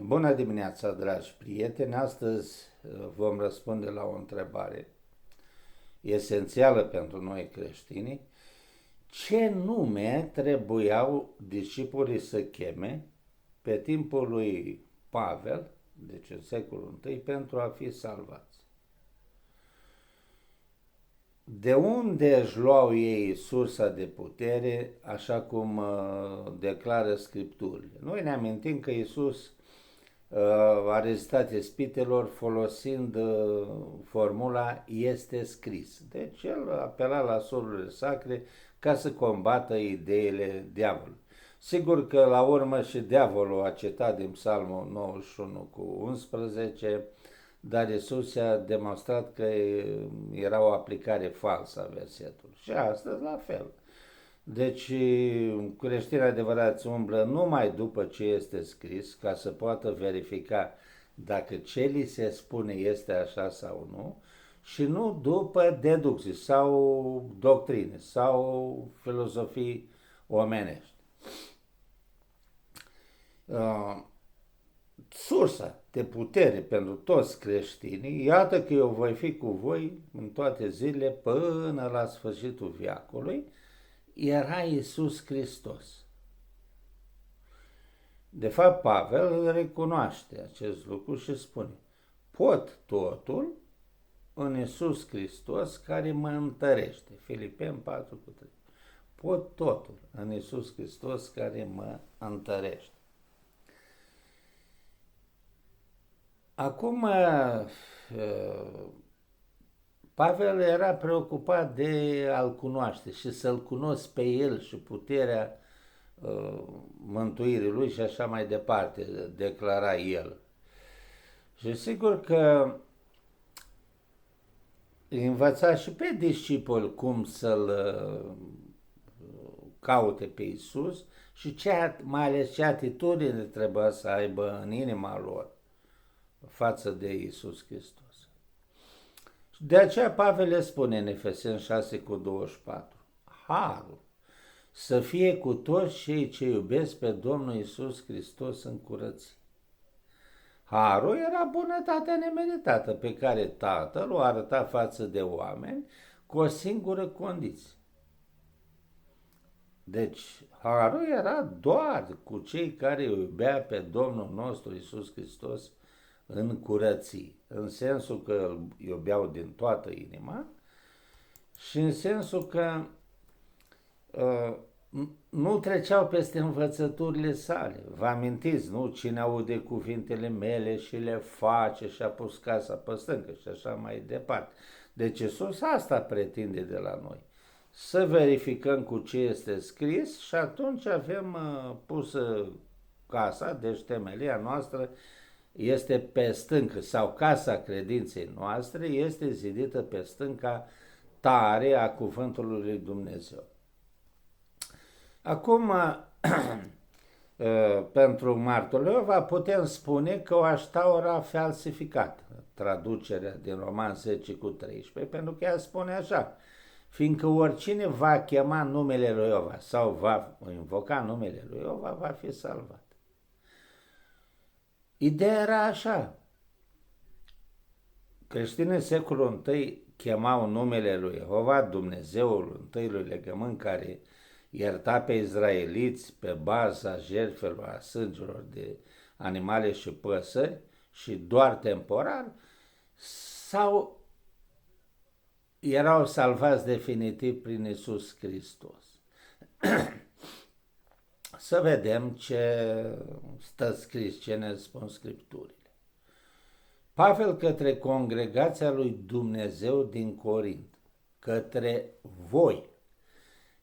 Bună dimineața, dragi prieteni! Astăzi vom răspunde la o întrebare esențială pentru noi creștini. Ce nume trebuiau discipolii să cheme pe timpul lui Pavel, deci în secolul I, pentru a fi salvați? De unde își luau ei sursa de putere, așa cum declară Scripturile? Noi ne amintim că Iisus a rezistat ispitelor folosind formula "este scris". Deci el apela la solurile sacre ca să combată ideile diavolului. Sigur că la urmă și diavolul a citat din Psalmul 91:11, dar Iisus a demonstrat că era o aplicare falsă a versetului. Și astăzi la fel. Deci creștinii adevărați umblă numai după ce este scris, ca să poată verifica dacă ce li se spune este așa sau nu, și nu după deducții sau doctrine sau filozofii omenești. Sursa de putere pentru toți creștinii, iată că eu voi fi cu voi în toate zilele până la sfârșitul veacului, era Iisus Hristos. De fapt, Pavel recunoaște acest lucru și spune: pot totul în Iisus Hristos care mă întărește. Filipeni 4:3. Pot totul în Iisus Hristos care mă întărește. Acum, Pavel era preocupat de a-L cunoaște și să-L cunosc pe El și puterea mântuirii Lui și așa mai departe, declara el. Și sigur că învăța și pe discipoli cum să-L caute pe Iisus și mai ales ce atitudine trebuia să aibă în inima lor față de Iisus Hristos. De aceea Pavel le spune în Efeseni 6:24: harul să fie cu toți cei ce iubesc pe Domnul Iisus Hristos în curăție. Harul era bunătatea nemeritată pe care Tatăl o arăta față de oameni cu o singură condiție. Deci, harul era doar cu cei care iubea pe Domnul nostru Iisus Hristos în curăție, în sensul că îl iubeau din toată inima și în sensul că nu treceau peste învățăturile sale. Vă amintiți, nu? Cine aude cuvintele mele și le face și a pus casa pe stâncă și așa mai departe. Deci Iisus asta pretinde de la noi. Să verificăm cu ce este scris și atunci avem pusă casa, deci temelia noastră este pe stâncă, sau casa credinței noastre este zidită pe stânca tare a cuvântului lui Dumnezeu. Acum, pentru martorul Iova putem spune că o aștaură falsificată, traducerea din Roman 10:13, pentru că ea spune așa: fiindcă oricine va chema numele lui Iova sau va invoca numele lui Iova va fi salvat. Ideea era așa: creștinii în secolul I chemau numele lui Jehova, Dumnezeul întâiului legământ care ierta pe izraeliți pe baza jertfelor, a sângelor de animale și păsări și doar temporar, sau erau salvați definitiv prin Iisus Hristos. Să vedem ce stă scris, ce ne spun Scripturile. Pavel către congregația lui Dumnezeu din Corint, către voi,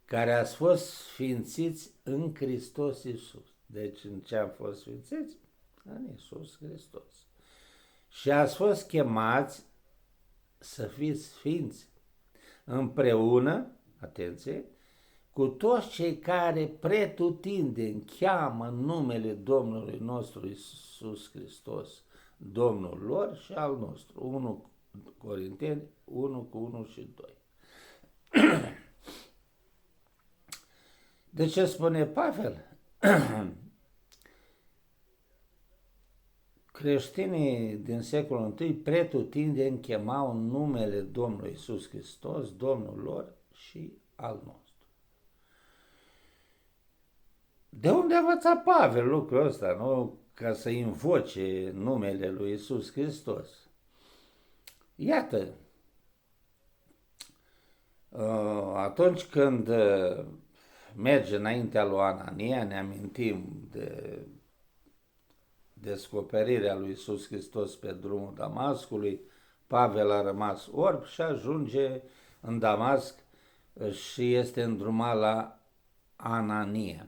care ați fost sfințiți în Hristos Iisus. Deci în ce am fost sfințiți? În Iisus Hristos. Și ați fost chemați să fiți sfinți împreună, atenție, cu toți cei care pretutindeni cheamă numele Domnului nostru Iisus Hristos, Domnul lor și al nostru. 1 Corinteni 1:1 și 2. De ce spune Pavel? creștinii din secolul I pretutindeni chemau numele Domnului Iisus Hristos, Domnul lor și al nostru. De unde a învățat Pavel lucrul ăsta, nu? Ca să invoce numele lui Iisus Hristos. Iată, atunci când merge înaintea lui Anania, ne amintim de descoperirea lui Iisus Hristos pe drumul Damascului, Pavel a rămas orb și ajunge în Damasc și este îndrumat la Anania.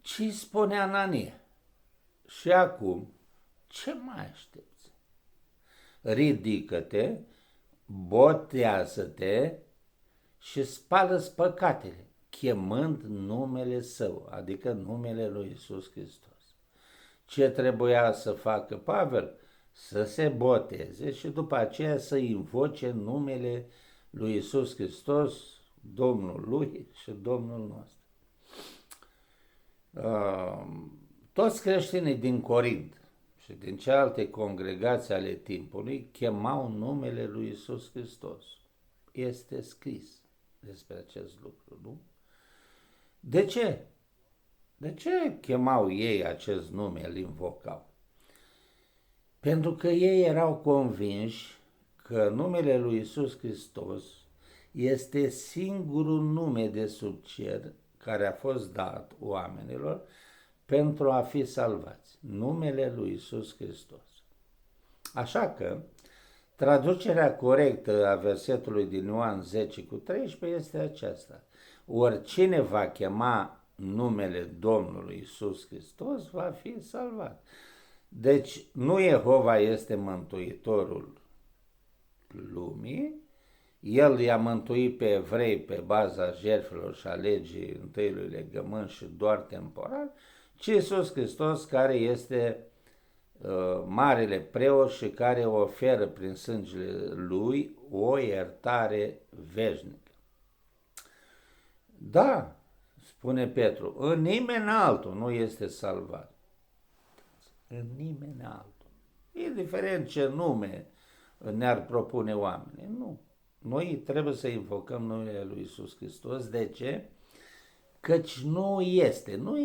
Ce spune Anania? Și acum, ce mai aștepți? Ridică-te, botează-te și spală-ți păcatele, chemând numele Său, adică numele lui Iisus Hristos. Ce trebuia să facă Pavel? Să se boteze și după aceea să invoce numele lui Iisus Hristos, Domnul lui și Domnul nostru. Toți creștinii din Corint și din celelalte congregații ale timpului chemau numele lui Iisus Hristos. Este scris despre acest lucru, nu? De ce? De ce chemau ei acest nume, îl invocau? Pentru că ei erau convinși că numele lui Iisus Hristos este singurul nume de sub cer care a fost dat oamenilor pentru a fi salvați. Numele lui Iisus Hristos. Așa că traducerea corectă a versetului din Ioan 10:13 este aceasta. Oricine va chema numele Domnului Iisus Hristos va fi salvat. Deci nu Jehova este mântuitorul lumii, El i-a mântuit pe evrei pe baza jertfelor și a legii întâiului legământ și doar temporar, ci Iisus Hristos care este marele preot și care oferă prin sângele Lui o iertare veșnică. Da, spune Petru, în nimeni altul nu este salvat. În nimeni altul. Indiferent ce nume ne-ar propune oamenii, nu. Noi trebuie să invocăm numele lui Iisus Hristos. De ce? Căci nu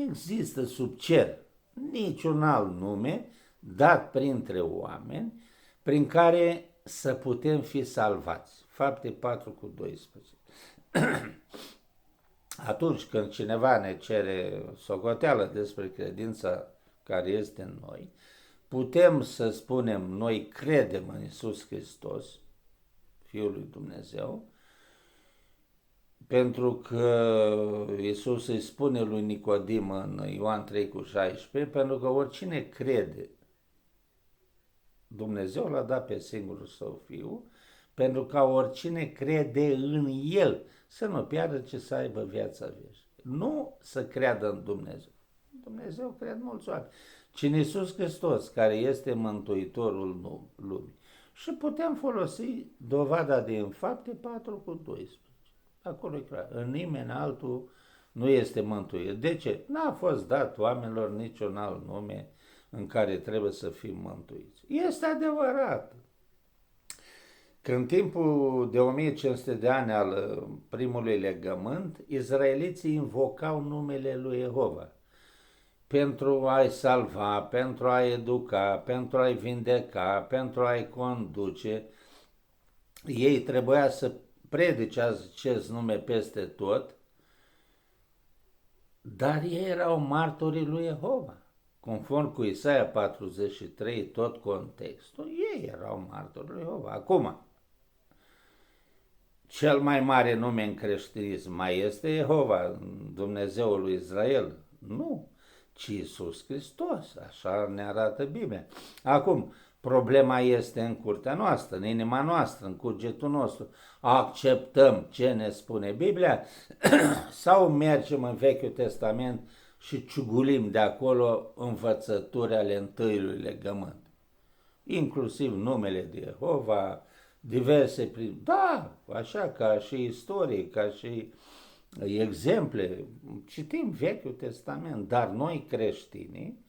există sub cer niciun alt nume dat printre oameni prin care să putem fi salvați. Fapte 4:12. Atunci când cineva ne cere socoteală despre credința care este în noi, putem să spunem, noi credem în Iisus Hristos, Fiul lui Dumnezeu, pentru că Iisus îi spune lui Nicodim în Ioan 3:16, pentru că oricine crede, Dumnezeu l-a dat pe singurul Său Fiu, pentru ca oricine crede în El să nu piardă, ci să aibă viața veșnică. Nu să creadă în Dumnezeu. Dumnezeu cred mulți oameni, ci în Iisus Hristos, care este Mântuitorul lumii. Și putem folosi dovada din Fapte 4:12. Acolo e clar, în nimeni altul nu este mântuit. De ce? N-a fost dat oamenilor niciun alt nume în care trebuie să fim mântuiți. Este adevărat că în timpul de 1500 de ani al primului legământ, izraeliții invocau numele lui Jehova pentru a-i salva, pentru a-i educa, pentru a-i vindeca, pentru a-i conduce. Ei trebuia să predice acest nume peste tot, dar ei erau martorii lui Jehova. Conform cu Isaia 43, tot contextul, ei erau martorii lui Jehova. Acum, cel mai mare nume în creștinism mai este Jehova, Dumnezeul lui Israel? Nu, ci Iisus Hristos, așa ne arată Biblia. Acum, problema este în curtea noastră, în inima noastră, în cugetul nostru. Acceptăm ce ne spune Biblia sau mergem în Vechiul Testament și ciugulim de acolo învățături ale întâiului legământ. Inclusiv numele de Jehova, diverse, da, așa ca și istorie, ca și exemple, citim Vechiul Testament, dar noi creștinii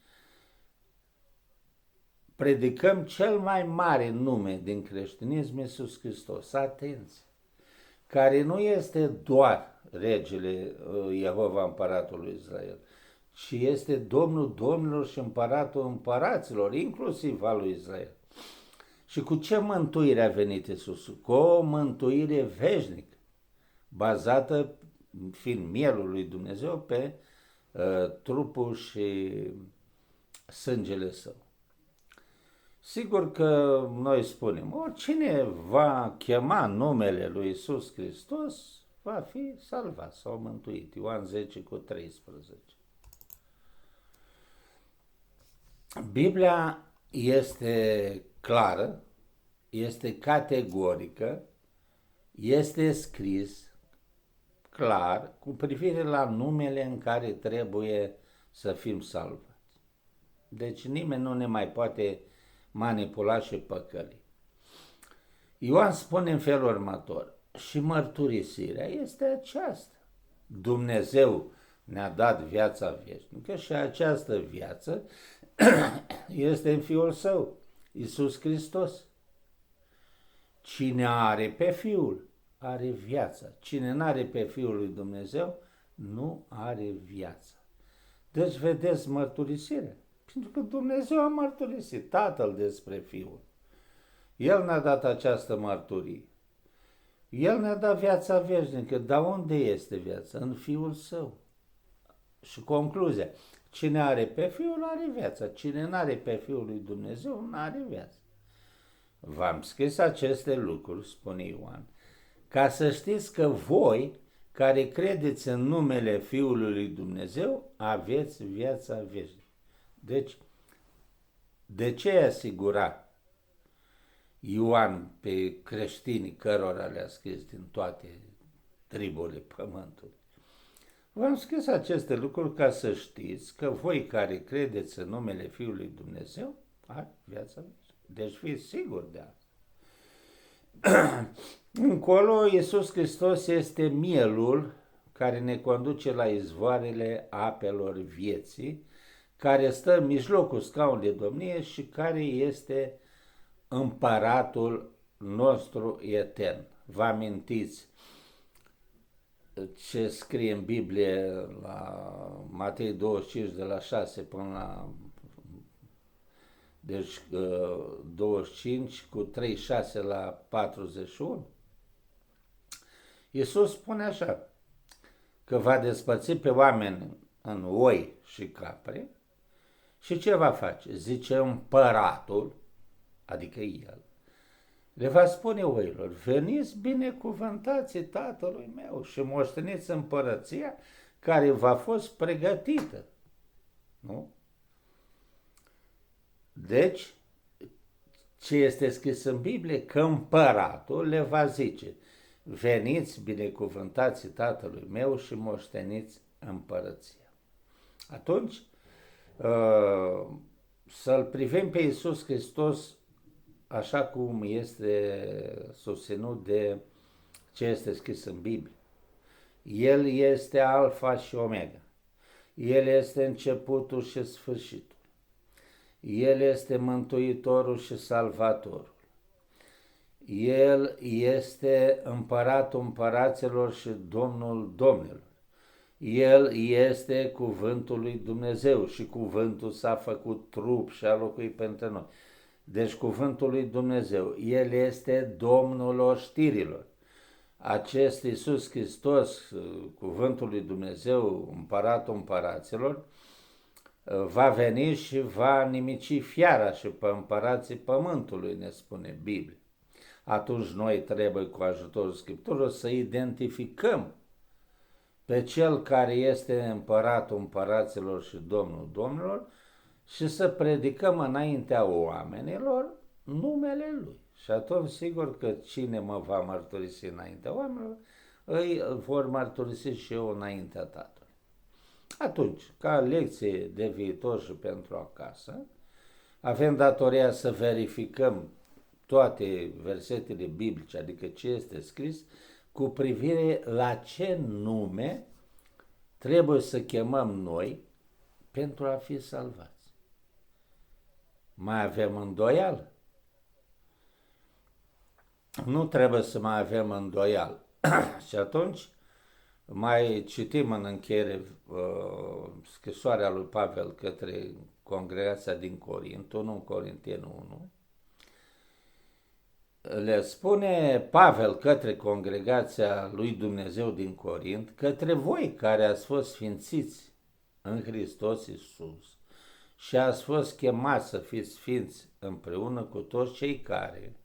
predicăm cel mai mare nume din creștinism, Iisus Hristos. Atenție! Care nu este doar regele Jehova, împăratul lui Israel, ci este Domnul domnilor și împăratul împăraților, inclusiv al lui Israel. Și cu ce mântuire a venit Iisus? Cu o mântuire veșnică, bazată, fiind mielul lui Dumnezeu, pe trupul și sângele său. Sigur că noi spunem, oricine va chema numele lui Iisus Hristos va fi salvat sau mântuit. Ioan 10:13. Biblia este clară, este categorică, este scris clar cu privire la numele în care trebuie să fim salvați. Deci nimeni nu ne mai poate manipula și păcăli. Ioan spune în felul următor, și mărturisirea este aceasta. Dumnezeu ne-a dat viața veșnică și această viață este în Fiul Său, Iisus Hristos. Cine are pe Fiul, are viața. Cine nu are pe Fiul lui Dumnezeu, nu are viața. Deci vedeți mărturisirea. Pentru că Dumnezeu a mărturisit Tatăl despre Fiul. El ne-a dat această mărturie. El ne-a dat viața veșnică. Dar unde este viața? În Fiul Său. Și concluzia, cine are pe Fiul are viața. Cine nu are pe Fiul lui Dumnezeu nu are viața. V-am scris aceste lucruri, spune Ioan, ca să știți că voi, care credeți în numele Fiului lui Dumnezeu, aveți viața veșnică. Deci, de ce asigura Ioan pe creștinii cărora le-a scris din toate triburile pământului? V-am scris aceste lucruri ca să știți că voi care credeți în numele Fiului Dumnezeu, aveți viața veșnică. Deci fiți siguri de asta. Încolo, Iisus Hristos este mielul care ne conduce la izvoarele apelor vieții, care stă în mijlocul scaunului de domnie și care este împăratul nostru etern. Vă amintiți ce scrie în Biblie la Matei 25 de la 6 până la deci 25 cu 36 la 41? Iisus spune așa, că va despărți pe oameni în oi și capre și ce va face? Zice împăratul, adică el, le va spune oilor, veniți binecuvântații Tatălui meu și moșteniți împărăția care v-a fost pregătită. Nu? Deci, ce este scris în Biblie? Că împăratul le va zice, veniți binecuvântații Tatălui meu și moșteniți împărăția. Atunci, să-L privim pe Iisus Hristos așa cum este susținut de ce este scris în Biblie. El este Alfa și Omega. El este începutul și sfârșitul. El este Mântuitorul și Salvatorul. El este Împăratul împăraților și Domnul domnilor. El este Cuvântul lui Dumnezeu și Cuvântul s-a făcut trup și a locuit pentru noi. Deci Cuvântul lui Dumnezeu, El este Domnul oștirilor. Acest Iisus Hristos, Cuvântul lui Dumnezeu, Împăratul împăraților, va veni și va nimici fiara și pe împărații pământului, ne spune Biblia. Atunci noi trebuie cu ajutorul Scripturilor să identificăm pe Cel care este Împăratul împăraților și Domnul domnilor și să predicăm înaintea oamenilor numele Lui. Și atunci sigur că cine mă va mărturisi înaintea oamenilor, îi vor mărturisi și eu înaintea Tatălui. Atunci, ca lecție de viitor și pentru acasă, avem datoria să verificăm toate versetele biblice, adică ce este scris, cu privire la ce nume trebuie să chemăm noi pentru a fi salvați. Mai avem îndoială? Nu trebuie să mai avem îndoială. Și atunci mai citim în încheiere scrisoarea lui Pavel către congregația din Corint, 1 Corinteni 1. Le spune Pavel către congregația lui Dumnezeu din Corint, către voi care ați fost sfințiți în Hristos Iisus și ați fost chemați să fiți sfinți împreună cu toți cei care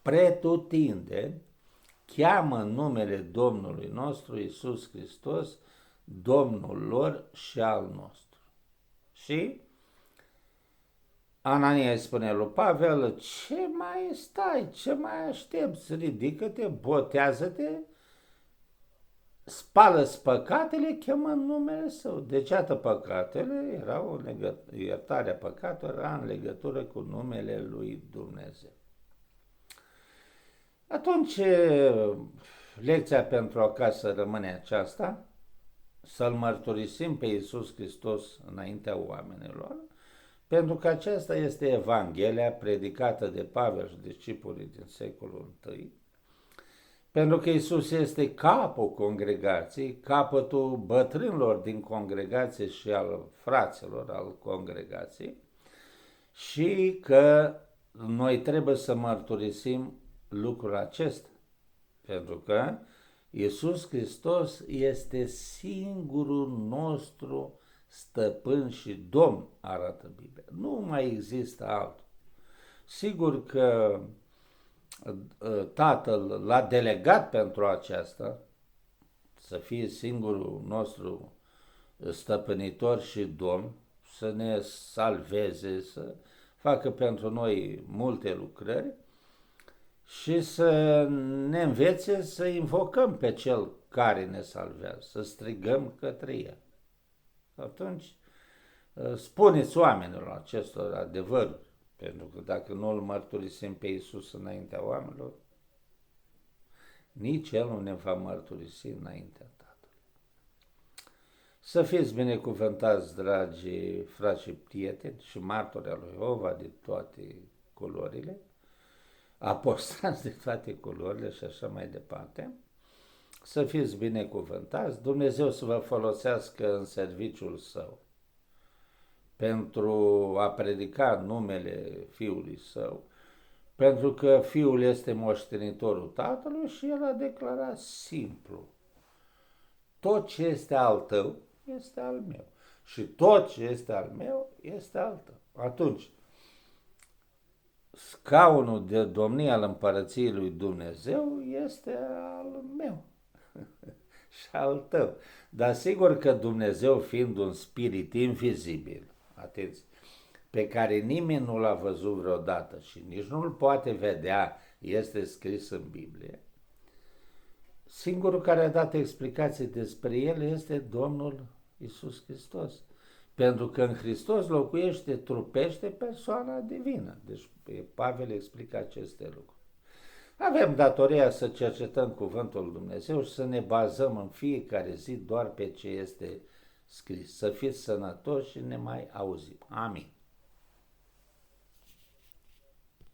pretutindeni cheamă în numele Domnului nostru Iisus Hristos, Domnul lor și al nostru. Și Anania îi spune lui Pavel, ce mai stai, ce mai aștepți, ridică-te, botează-te, spală-ți păcatele, chemă în numele Său. Deci, iată, păcatele erau, iertarea păcatelor era în legătură cu numele lui Dumnezeu. Atunci, lecția pentru acasă rămâne aceasta, să-L mărturisim pe Iisus Hristos înaintea oamenilor, pentru că aceasta este Evanghelia predicată de Pavel și discipolii din secolul I, pentru că Iisus este capul congregației, capătul bătrânilor din congregație și al fraților al congregației și că noi trebuie să mărturisim lucrul acesta, pentru că Iisus Hristos este singurul nostru stăpân și domn, arată Biblia. Nu mai există altul. Sigur că Tatăl l-a delegat pentru aceasta, să fie singurul nostru stăpânitor și domn, să ne salveze, să facă pentru noi multe lucrări și să ne învețe să invocăm pe Cel care ne salvează, să strigăm către El. Atunci, spuneți oamenilor acestor adevăruri, pentru că dacă nu îl mărturisim pe Iisus înaintea oamenilor, nici El nu ne va mărturisi înaintea Tatălui. Să fiți binecuvântați, dragi frați și prieteni și martori al lui Jehova de toate culorile, apostați de toate culorile și așa mai departe. Să fiți binecuvântați, Dumnezeu să vă folosească în serviciul Său pentru a predica numele Fiului Său, pentru că Fiul este moștenitorul Tatălui și El a declarat simplu: tot ce este al tău este al meu și tot ce este al meu este al tău. Atunci, scaunul de domnie al împărăției lui Dumnezeu este al meu și al tău. Dar sigur că Dumnezeu, fiind un spirit invizibil, atenție, pe care nimeni nu l-a văzut vreodată și nici nu-l poate vedea, este scris în Biblie, singurul care a dat explicații despre el este Domnul Iisus Hristos. Pentru că în Hristos locuiește, trupește persoana divină. Deci Pavel explică aceste lucruri. Avem datoria să cercetăm cuvântul lui Dumnezeu și să ne bazăm în fiecare zi doar pe ce este scris. Să fiți sănătoși și ne mai auzim. Amin.